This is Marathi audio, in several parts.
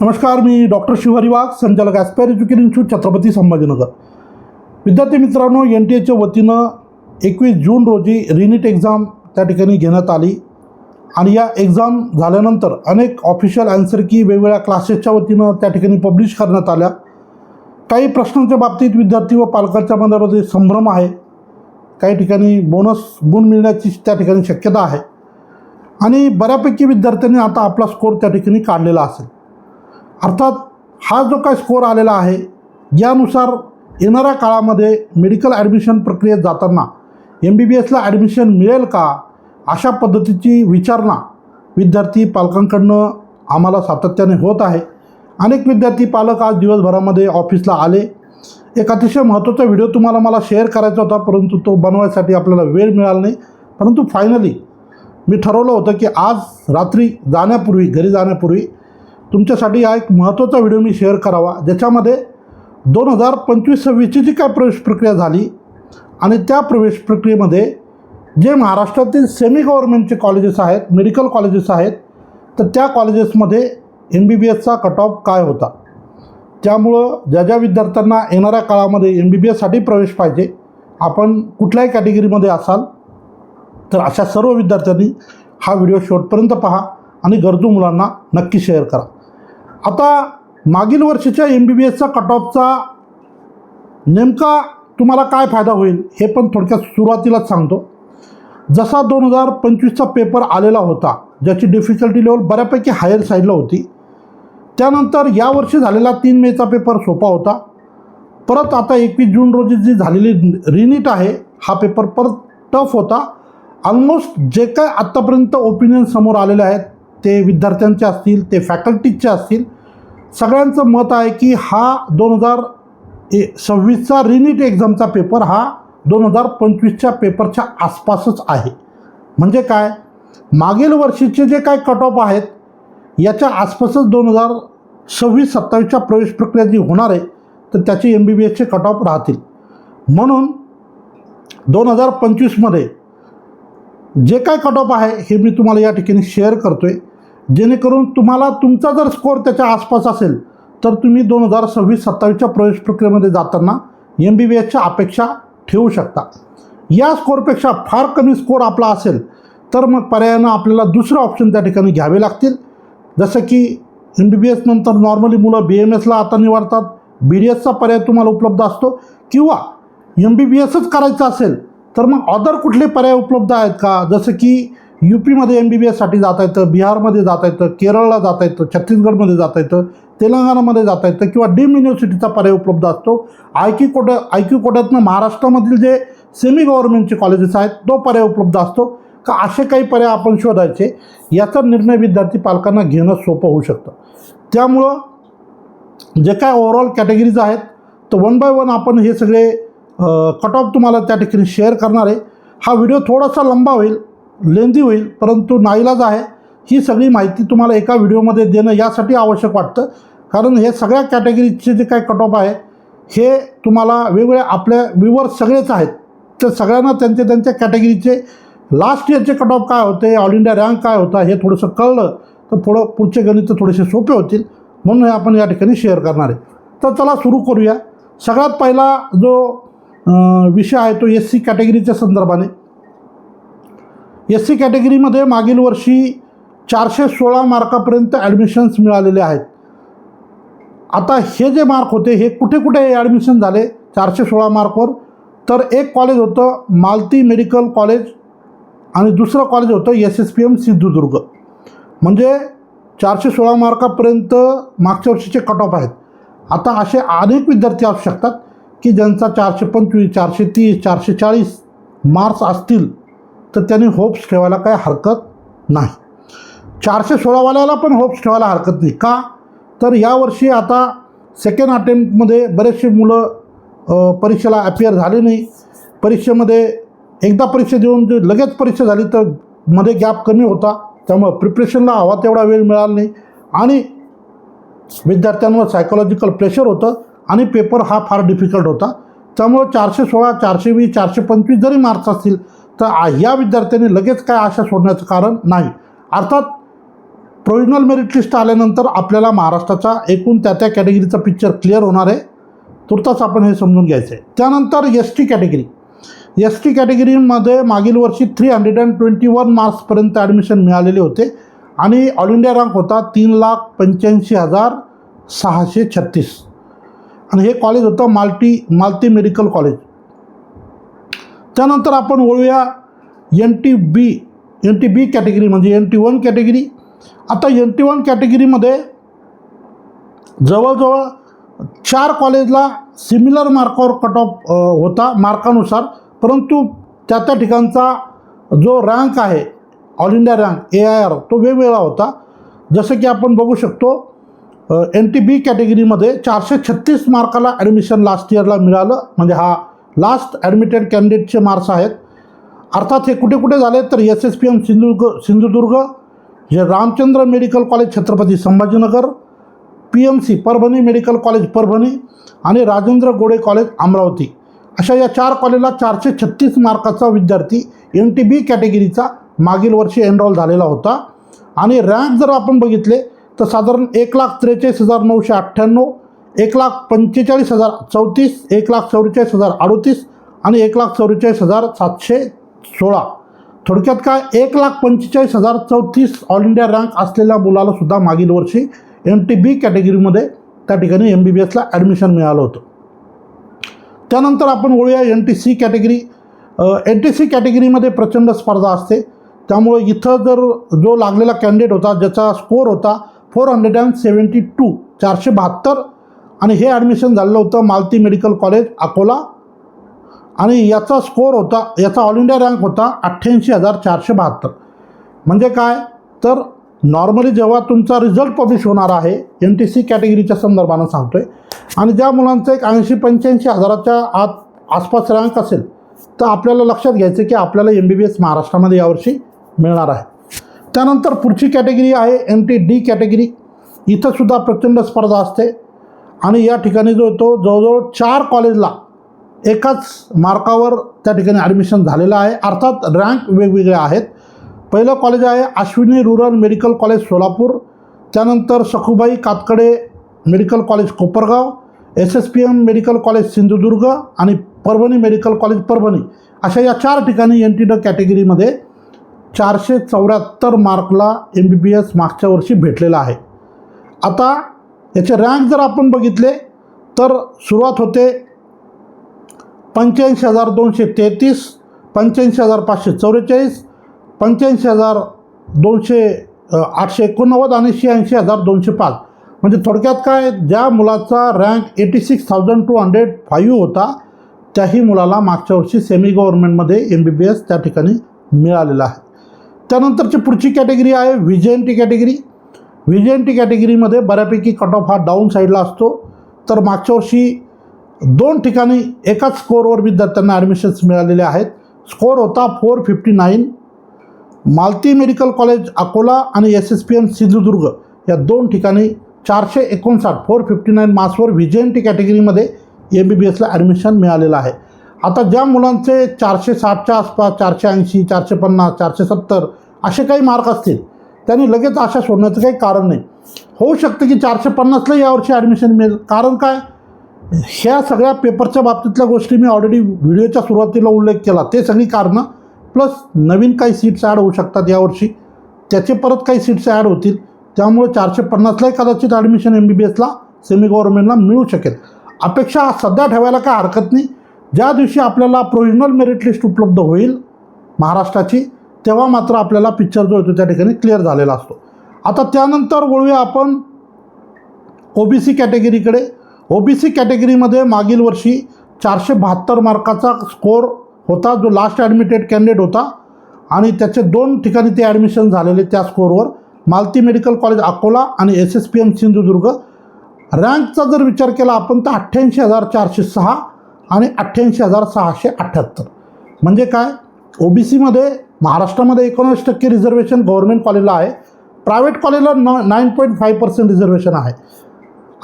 नमस्कार, मी डॉक्टर शिवहरी वाघ, संचालक aspire education institute, Chhatrapati Sambhajinagar. विद्यार्थी मित्रांनो, NTA वतीनं 21 जून रोजी रिनीट एक्झाम त्या ठिकाणी घेण्यात आली आणि या एक्झाम झाल्यानंतर अनेक ऑफिशियल आन्सर की वेगवेगळ्या क्लासेसच्या वतीनं त्या ठिकाणी पब्लिश करण्यात आल्या. काही प्रश्नांच्या बाबतीत विद्यार्थी व पालकांच्या मनामध्ये संभ्रम आहे. काही ठिकाणी बोनस गुण मिळण्याची त्या ठिकाणी शक्यता आहे आणि बऱ्यापैकी विद्यार्थ्यांनी आता आपला स्कोर त्या ठिकाणी काढलेला असेल. अर्थात हा जो काय स्कोर आलेला आहे यानुसार येणाऱ्या काळामध्ये मेडिकल ॲडमिशन प्रक्रियेत जाताना MBBSला ॲडमिशन मिळेल का, अशा पद्धतीची विचारणा विद्यार्थी पालकांकडनं आम्हाला सातत्याने होत आहे. अनेक विद्यार्थी पालक आज दिवसभरामध्ये ऑफिसला आले. एक अतिशय महत्त्वाचा व्हिडिओ तुम्हाला मला शेअर करायचा होता, परंतु तो बनवायसाठी आपल्याला वेळ मिळाला नाही. परंतु फायनली मी ठरवलं होतं की आज रात्री घरी जाण्यापूर्वी तुमच्यासाठी हा एक महत्त्वाचा व्हिडिओ मी शेअर करावा, ज्याच्यामध्ये 2025-26ची जी काय प्रवेश प्रक्रिया झाली आणि त्या प्रवेश प्रक्रियेमध्ये जे महाराष्ट्रातील सेमी गव्हर्नमेंटचे कॉलेजेस आहेत, मेडिकल कॉलेजेस आहेत, तर त्या कॉलेजेसमध्ये MBBSचा कट ऑफ काय होता. त्यामुळं ज्या विद्यार्थ्यांना येणाऱ्या काळामध्ये MBBSसाठी प्रवेश पाहिजे, आपण कुठल्याही कॅटेगरीमध्ये असाल तर अशा सर्व विद्यार्थ्यांनी हा व्हिडिओ शेवटपर्यंत पहा आणि गरजू मुलांना नक्की शेअर करा. आता मागील वर्षीच्या MBBSचा कट ऑफचा नेमका तुम्हाला काय फायदा होईल हे पण थोडक्यात सुरुवातीलाच सांगतो. जसा 2025चा पेपर आलेला होता, ज्याची डिफिकल्टी लेवल बऱ्यापैकी हायर साईडला होती, त्यानंतर यावर्षी झालेला 3 मेचा पेपर सोपा होता. परत आता 21 जून रोजी जी झालेली रिनीट आहे, हा पेपर परत टफ होता. ऑलमोस्ट जे काय आत्तापर्यंत ओपिनियन समोर आलेले आहेत, ते विद्यार्थ्यांचे असतील, ते फॅकल्टीजचे असतील, सगळ्यांचं मत आहे की हा 2026चा रिनीट एक्झामचा पेपर हा 2025च्या पेपरच्या आसपासच आहे. म्हणजे काय, मागील वर्षीचे जे काय कट ऑफ आहेत याच्या आसपासच 2026-27च्या प्रवेश प्रक्रिया जी होणार आहे तर त्याचे MBBSचे कट ऑफ राहतील. म्हणून 2025मध्ये जे काय कट ऑफ आहे हे मी तुम्हाला या ठिकाणी शेअर करतो आहे, जेणेकरून तुम्हाला तुमचा जर स्कोअर त्याच्या आसपास असेल तर तुम्ही 2026-27च्या प्रवेश प्रक्रियेमध्ये जाताना MBBSच्या अपेक्षा ठेवू शकता. या स्कोअरपेक्षा फार कमी स्कोअर आपला असेल तर मग पर्यायानं आपल्याला दुसरं ऑप्शन त्या ठिकाणी घ्यावे लागतील. जसं की MBBS नंतर नॉर्मली मुलं BMSला आता निवडतात, BDSचा पर्याय तुम्हाला उपलब्ध असतो, किंवा MBBSच करायचं असेल तर मग अदर कुठले पर्याय उपलब्ध आहेत का, जसं की UPमध्ये MBBSसाठी जाता येतं, बिहारमध्ये जाता येतं, केरळला जाता येतं, छत्तीसगडमध्ये जाता येतं, तेलंगणामध्ये जाता येतं, किंवा डीम युनिव्हर्सिटीचा पर्याय उपलब्ध असतो. IQ कोट्यातनं महाराष्ट्रामधील जे सेमी गव्हर्नमेंटचे कॉलेजेस आहेत तो पर्याय उपलब्ध असतो का, असे काही पर्याय आपण शोधायचे. याचा निर्णय विद्यार्थी पालकांना घेणं सोपं होऊ शकतं. त्यामुळं जे काय ओव्हरऑल कॅटेगरीज आहेत तर 1 बाय 1 आपण हे सगळे कट ऑफ तुम्हाला त्या ठिकाणी शेअर करणार आहे. हा व्हिडिओ थोडासा लंबा होईल, लेंदी होईल, परंतु नाईलाज आहे. ही सगळी माहिती तुम्हाला एका व्हिडिओमध्ये देणं यासाठी आवश्यक वाटतं, कारण हे सगळ्या कॅटेगरीजचे जे काय कट ऑफ आहे हे तुम्हाला वेगवेगळ्या आपल्या व्ह्यूअर्स सगळेच आहेत, तर सगळ्यांना त्यांच्या कॅटेगरीचे लास्ट इयरचे कट ऑफ काय होते, ऑल इंडिया रँक काय होता हे थोडंसं कळलं तर पुढचे गणित थोडेसे सोपे होतील. म्हणून हे आपण या ठिकाणी शेअर करणार आहे. तर चला सुरू करूया. सगळ्यात पहिला जो विषय आहे तो SC कॅटेगरीच्या संदर्भाने. SC कॅटेगरीमध्ये मागील वर्षी 416 मार्कापर्यंत ॲडमिशन्स मिळालेले आहेत. आता हे जे मार्क होते हे कुठे कुठे ॲडमिशन झाले 416 मार्कवर, तर एक कॉलेज होतं मालती मेडिकल कॉलेज आणि दुसरं कॉलेज होतं SSPM सिंधुदुर्ग. म्हणजे 416 मार्कापर्यंत मागच्या वर्षीचे कट ऑफ आहेत. आता असे अनेक विद्यार्थी असू शकतात की ज्यांचा 425, 430, 440 मार्क्स असतील, तर त्यांनी होप्स ठेवायला काही हरकत नाही. 416वाल्याला पण होप्स ठेवायला हरकत नाही. का, तर यावर्षी आता सेकंड अटेम्प्टमध्ये बरेचसे मुलं परीक्षेला अपियर झाले नाही. परीक्षेमध्ये एकदा परीक्षा देऊन लगेच परीक्षा झाली तर मध्ये गॅप कमी होता, त्यामुळं प्रिपरेशनला हवा तेवढा वेळ मिळाला नाही आणि विद्यार्थ्यांवर सायकोलॉजिकल प्रेशर होतं आणि पेपर हा फार डिफिकल्ट होता. त्यामुळं 416, 420, 425 जरी मार्क्स असतील तर या विद्यार्थ्यांनी लगेच काय आशा सोडण्याचं कारण नाही. अर्थात प्रोव्हिजनल मेरिट लिस्ट आल्यानंतर आपल्याला महाराष्ट्राचा एकूण त्या कॅटेगरीचा पिक्चर क्लिअर होणार आहे. तुर्तास आपण हे समजून घ्यायचं आहे. त्यानंतर टी कॅटेगरी. टी कॅटेगरीमध्ये मागील वर्षी 321 मार्क्सपर्यंत ॲडमिशन मिळालेले होते आणि ऑल इंडिया रँक होता 3,85,636 आणि हे कॉलेज होतं मालती मेडिकल कॉलेज. त्यानंतर आपण वळूया एन टी बी कॅटेगरी म्हणजे NT1 कॅटेगरी. आता NT1 कॅटेगरीमध्ये जवळजवळ 4 कॉलेजला सिमिलर मार्कावर कट ऑफ होता मार्कानुसार, परंतु त्या ठिकाणचा जो रँक आहे ऑल इंडिया रँक AIR तो वेगवेगळा होता. जसं की आपण बघू शकतो NTB कॅटेगरीमध्ये 436 मार्काला ॲडमिशन लास्ट इयरला मिळालं, म्हणजे हा लास्ट ॲडमिटेड कॅन्डिडेटचे मार्क्स आहेत. अर्थात हे कुठे कुठे झाले तर SSPM सिंधुदुर्ग, हे Ramchandra medical college Chhatrapati Sambhajinagar, PMC Parbhani medical college Parbhani आणि राजेंद्र गोडे कॉलेज अमरावती, अशा या 4 कॉलेजला 436 मार्काचा विद्यार्थी NTB कॅटेगरीचा मागील वर्षी एनरोल झालेला होता. आणि रँक जर आपण बघितले तर साधारण 1,43,998, 1,45,034, 1,44,038 आणि 1,44,716. थोडक्यात काय 1,45,034 ऑल इंडिया रँक असलेल्या मुलाला सुद्धा मागील वर्षी NTB कॅटेगरीमध्ये त्या ठिकाणी MBBSला ॲडमिशन मिळालं होतं. त्यानंतर आपण वळूया NTC कॅटेगरी. NTC कॅटेगरीमध्ये प्रचंड स्पर्धा असते, त्यामुळे इथं जर जो लागलेला कॅन्डिडेट होता ज्याचा स्कोर होता 472 472 आणि हे ॲडमिशन झालेलं होतं मालती मेडिकल कॉलेज अकोला आणि याचा स्कोर होता, याचा ऑल इंडिया रँक होता 88,472. म्हणजे काय तर नॉर्मली जेव्हा तुमचा रिझल्ट पब्लिश होणार आहे NTC कॅटेगरीच्या संदर्भानं सांगतो आहे आणि ज्या मुलांचं एक 80-85 हजाराच्या आसपास रँक असेल तर आपल्याला लक्षात घ्यायचं की आपल्याला MBBS महाराष्ट्रामध्ये यावर्षी मिळणार आहे. त्यानंतर पुढची कॅटेगरी आहे NTD कॅटेगरी. इथंसुद्धा प्रचंड स्पर्धा असते आणि या ठिकाणी जो तो जवळजवळ 4 कॉलेजला एकाच मार्कावर त्या ठिकाणी ॲडमिशन झालेलं आहे. अर्थात रँक वेगवेगळे आहेत. पहिलं कॉलेज आहे Ashwini rural medical college Solapur, त्यानंतर Sakhubai Katkade medical college Kopargaon, SSPM medical college Sindhudurg आणि परभणी मेडिकल कॉलेज परभणी, अशा या 4 ठिकाणी NTD कॅटेगरीमध्ये 474 मार्कला MBBS मागच्या वर्षी भेटलेला आहे. आता याचे रँक जर आपण बघितले तर सुरुवात होते 85,233, 85,544, 85,889 आणि 86,205. म्हणजे थोडक्यात काय, ज्या मुलाचा रँक 86,205 होता त्याही मुलाला मागच्या वर्षी सेमी गव्हर्नमेंटमध्ये MBBS त्या ठिकाणी मिळालेला आहे. त्यानंतरची पुढची कॅटेगरी आहे VJNT कॅटेगरी. VJNT कॅटेगरीमध्ये बऱ्यापैकी कट ऑफ हा डाऊन साईडला असतो. तर मागच्या वर्षी 2 ठिकाणी एकाच स्कोअरवर विद्यार्थ्यांना ॲडमिशन्स मिळालेले आहेत. स्कोअर होता 459. मालती मेडिकल कॉलेज अकोला आणि SSPM सिंधुदुर्ग या 2 ठिकाणी 459 459 मार्क्सवर VJNT कॅटेगरीमध्ये MBBSला ॲडमिशन मिळालेलं आहे. आता ज्या मुलांचे 460च्या आसपास, 480, 450, 470 असे काही मार्क असतील त्यांनी लगेच आशा सोडण्याचं काही कारण नाही. होऊ शकतं की 450ला यावर्षी ॲडमिशन मिळेल. कारण काय, ह्या सगळ्या पेपरच्या बाबतीतल्या गोष्टी मी ऑलरेडी व्हिडिओच्या सुरुवातीला उल्लेख केला. ते सगळी कारणं प्लस नवीन काही सीट्स ॲड होऊ शकतात यावर्षी, त्याचे परत काही सीट्स ॲड होतील, त्यामुळे 450लाही कदाचित ॲडमिशन MBBSला सेमी गव्हर्नमेंटला मिळू शकेल. अपेक्षा सध्या ठेवायला काय हरकत नाही. ज्या दिवशी आपल्याला प्रोव्हिजनल मेरिट लिस्ट उपलब्ध होईल महाराष्ट्राची तेव्हा मात्र आपल्याला पिक्चर जो होतो त्या ठिकाणी क्लिअर झालेला असतो. आता त्यानंतर वळूया आपण OBC कॅटेगरीकडे. OBC कॅटेगरीमध्ये मागील वर्षी 472 मार्काचा स्कोअर होता जो लास्ट ॲडमिटेड कॅन्डिडेट होता आणि त्याचे 2 ठिकाणी ते ॲडमिशन झालेले त्या स्कोअरवर, मालती मेडिकल कॉलेज अकोला आणि SSPM सिंधुदुर्ग. रँकचा जर विचार केला आपण तर 88,406 आणि 88,678. म्हणजे काय, OBCमध्ये महाराष्ट्रामध्ये 19% रिझर्वेशन गव्हर्नमेंट कॉलेजला आहे, प्रायव्हेट कॉलेजला 9.5% रिझर्वेशन आहे.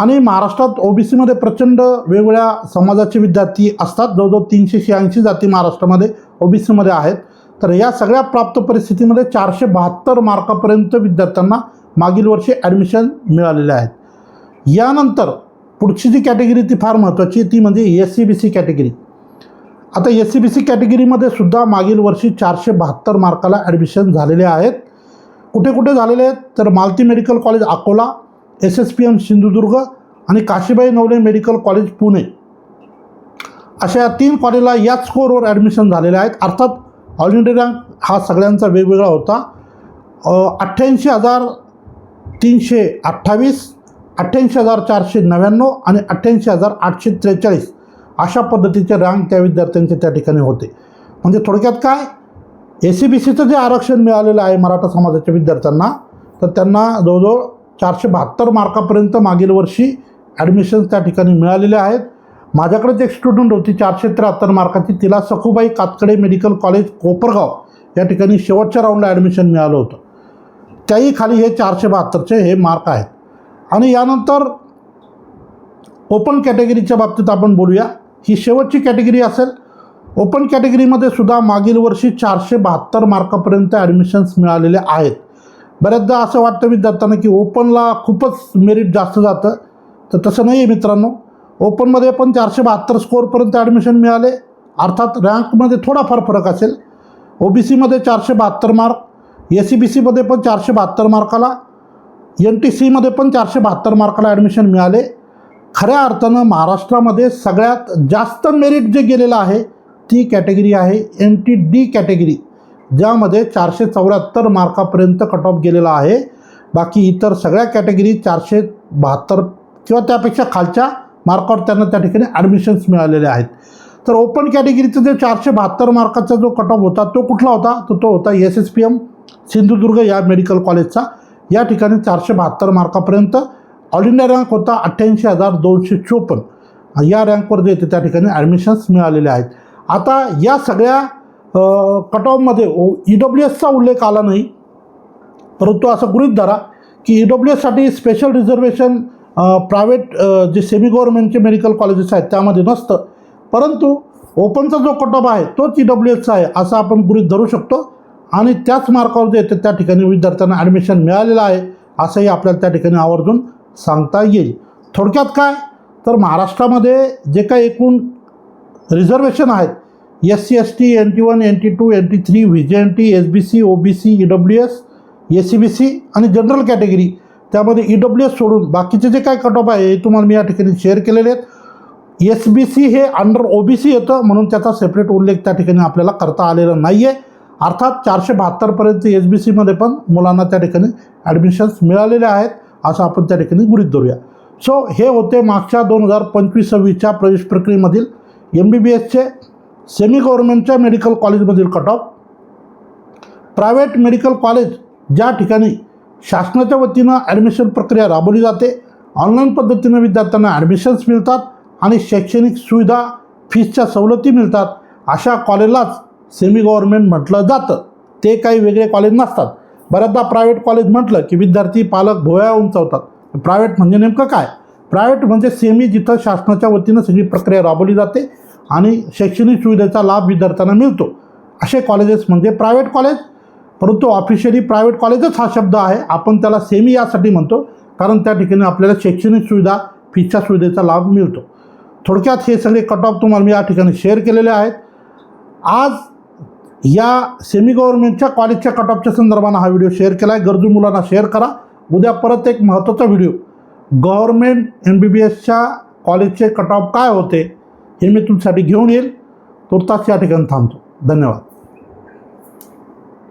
आणि महाराष्ट्रात OBCमध्ये प्रचंड वेगवेगळ्या समाजाचे विद्यार्थी असतात. जवळजवळ 386 जाती महाराष्ट्रामध्ये OBCमध्ये आहेत. तर या सगळ्या प्राप्त परिस्थितीमध्ये 472 मार्कापर्यंत विद्यार्थ्यांना मागील वर्षी ॲडमिशन मिळालेले आहेत. यानंतर पुढची जी कॅटेगरी ती फार महत्त्वाची, ती म्हणजे SC-BC कॅटेगरी. आता SC-BC कॅटेगरीमध्ये सुद्धा मागील वर्षी 472 मार्काला ॲडमिशन झालेले आहेत. कुठे कुठे झालेले आहेत तर Malati medical college Akola, SSPM Sindhudurg आणि काशीबाई नवले मेडिकल कॉलेज पुणे, अशा 3 कॉलेजला याच स्कोअरवर ॲडमिशन झालेले आहेत. अर्थात ऑल इंडिया रँक हा सगळ्यांचा वेगवेगळा होता. 88,328, 88,499 आणि 88,843 अशा पद्धतीचे रँक त्या विद्यार्थ्यांचे त्या ठिकाणी होते. म्हणजे थोडक्यात काय, SC-BCचं जे आरक्षण मिळालेलं आहे मराठा समाजाच्या विद्यार्थ्यांना, तर त्यांना जवळजवळ 472 मार्कापर्यंत मागील वर्षी ॲडमिशन त्या ठिकाणी मिळालेले आहेत. माझ्याकडेच एक स्टुडंट होती 473 मार्काची, तिला सखुबाई कातकडे मेडिकल कॉलेज कोपरगाव या ठिकाणी शेवटच्या राऊंडला ॲडमिशन मिळालं होतं. त्याही खाली हे 472चे हे मार्क आहेत. आणि यानंतर ओपन कॅटेगरीच्या बाबतीत आपण बोलूया. ही शेवटची कॅटेगरी असेल. ओपन कॅटेगरीमध्ये सुद्धा मागील वर्षी 472 मार्कापर्यंत ॲडमिशन्स मिळालेले आहेत. बऱ्याचदा असं वाटतं विद्यार्थ्यांना की ओपनला खूपच मेरिट जास्त जातं, तर तसं नाही आहे मित्रांनो. ओपनमध्ये पण 472 स्कोअरपर्यंत ॲडमिशन मिळाले. अर्थात रँकमध्ये थोडाफार फरक असेल. OBCमध्ये 472 मार्क, SC-BCमध्ये पण 472 मार्काला, NTCमध्ये पण 472 मार्काला ॲडमिशन मिळाले. खऱ्या अर्थानं महाराष्ट्रामध्ये सगळ्यात जास्त मेरिट जे गेलेलं आहे ती कॅटेगरी आहे NT-D कॅटेगरी, ज्यामध्ये 474 मार्कापर्यंत कट ऑफ गेलेला आहे. बाकी इतर सगळ्या कॅटेगरी 472 किंवा त्यापेक्षा खालच्या मार्कावर त्यांना त्या ठिकाणी ॲडमिशन्स मिळालेले आहेत. तर ओपन कॅटेगरीचं जे 472 मार्काचा जो कट ऑफ होता तो कुठला होता, तर तो होता SSPM सिंधुदुर्ग या मेडिकल कॉलेजचा. या ठिकाणी 472 मार्कापर्यंत ऑल इंडिया रँक होता 88,254. या रँकवर जे येते त्या ठिकाणी ॲडमिशन्स मिळालेले आहेत. आता या सगळ्या कट ऑफमध्ये EWSचा उल्लेख आला नाही, परंतु असं गृहीत धरा की EWSसाठी स्पेशल रिझर्वेशन प्रायव्हेट जे सेमी गव्हर्नमेंटचे मेडिकल कॉलेजेस आहेत त्यामध्ये नसतं, परंतु ओपनचा जो कट ऑफ आहे तोच EWSचा आहे असं आपण गृहीत धरू शकतो. आणि त्याच मार्कावर जे येते त्या ठिकाणी विद्यार्थ्यांना ॲडमिशन मिळालेलं आहे असंही आपल्याला त्या ठिकाणी आवर्जून सांगता येईल. थोडक्यात काय, तर महाराष्ट्रामध्ये जे काही एकूण रिझर्वेशन आहेत SC/ST, NT1, NT2, NT3, VJNT, SBC, OBC, EWS, SC-BC आणि जनरल कॅटेगरी, त्यामध्ये EWS सोडून बाकीचे जे काय कट ऑफ आहे हे तुम्हाला मी या ठिकाणी शेअर केलेले आहेत. SBC हे अंडर OBC येतं म्हणून त्याचा सेपरेट उल्लेख त्या ठिकाणी आपल्याला करता आलेला नाही आहे. अर्थात 472पर्यंत SBCमध्ये पण मुलांना त्या ठिकाणी ॲडमिशन्स मिळालेले आहेत असं आपण त्या ठिकाणी गृहीत धरूया. सो हे होते मागच्या 2025-26च्या प्रवेश प्रक्रियेमधील MBBSचे सेमी गव्हर्नमेंटच्या मेडिकल कॉलेजमधील cut off. Private medical college ज्या ठिकाणी शासनाच्या वतीनं ॲडमिशन प्रक्रिया राबवली जाते, ऑनलाईन पद्धतीनं विद्यार्थ्यांना ॲडमिशन्स मिळतात आणि शैक्षणिक सुविधा फीसच्या सवलती मिळतात, अशा कॉलेजलाच सेमी गव्हर्नमेंट म्हटलं जातं. ते काही वेगळे कॉलेज नसतात. बऱ्याचदा प्रायव्हेट कॉलेज म्हटलं की विद्यार्थी पालक भुवया उंचावतात. प्रायव्हेट म्हणजे नेमकं काय? प्रायव्हेट म्हणजे सेमी जिथं शासनाच्या वतीनं सगळी प्रक्रिया राबवली जाते आणि शैक्षणिक सुविधेचा लाभ विद्यार्थ्यांना मिळतो, असे कॉलेजेस म्हणजे प्रायव्हेट कॉलेज. परंतु ऑफिशियली प्रायव्हेट कॉलेजच हा शब्द आहे. आपण त्याला सेमी यासाठी म्हणतो कारण त्या ठिकाणी आपल्याला शैक्षणिक सुविधा फीसच्या सुविधेचा लाभ मिळतो. थोडक्यात हे सगळे कट ऑफ तुम्हाला मी या ठिकाणी शेअर केलेले आहेत. आज या सेमी गव्हर्नमेंटच्या कॉलेजच्या कट ऑफच्या संदर्भानं हा व्हिडिओ शेअर केला आहे. गरजू मुलांना शेअर करा. उद्या परत एक महत्त्वाचा व्हिडिओ गव्हर्नमेंट MBBSच्या कॉलेजचे कट ऑफ काय होते हे मी तुमच्यासाठी घेऊन येईल. तुर्तास या ठिकाणी थांबतो. धन्यवाद.